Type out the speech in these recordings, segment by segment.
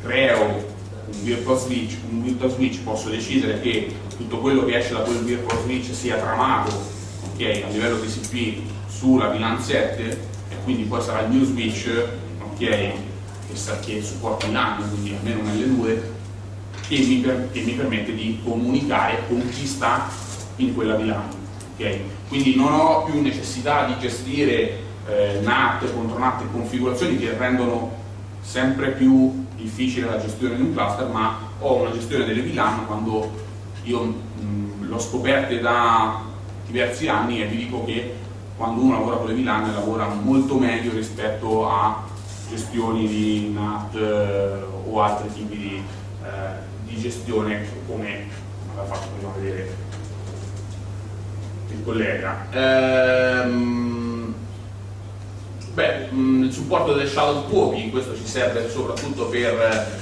creo un virtual switch, posso decidere che tutto quello che esce da quel virtual switch sia tramato, okay, a livello TCP sulla VLAN 7, e quindi poi sarà il new switch, okay, che supporta i LAN, quindi almeno nelle due, che mi permette di comunicare con chi sta in quella VLAN. Okay? Quindi non ho più necessità di gestire NAT, contro NAT e configurazioni che rendono sempre più difficile la gestione di un cluster, ma ho una gestione delle VLAN quando io l'ho scoperte da diversi anni, e vi dico che quando uno lavora con le VLAN lavora molto meglio rispetto a gestioni di NAT o altri tipi di gestione, come aveva fatto prima vedere il collega. Il supporto del shadow copy, questo ci serve soprattutto per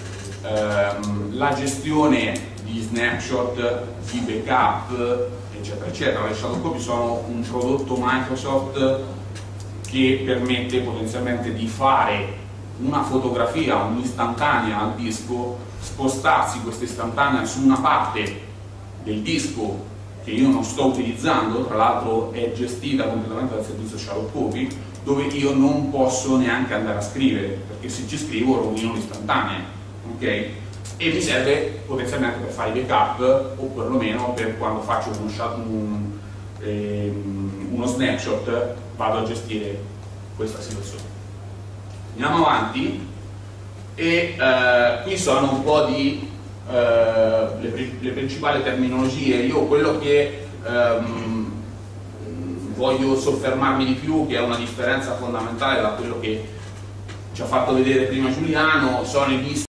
la gestione di snapshot, di backup, eccetera eccetera. Le shadow copy sono un prodotto Microsoft che permette potenzialmente di fare una fotografia, un'istantanea al disco, spostarsi questa istantanea su una parte del disco che io non sto utilizzando, tra l'altro è gestita completamente dal servizio shadow copy, dove io non posso neanche andare a scrivere, perché se ci scrivo rovino l'istantanea, ok? E mi serve potenzialmente per fare i backup, o perlomeno per quando faccio uno snapshot vado a gestire questa situazione. Andiamo avanti, e qui sono un po' di le principali terminologie. Io quello che voglio soffermarmi di più, che è una differenza fondamentale da quello che ci ha fatto vedere prima Giuliano, sono i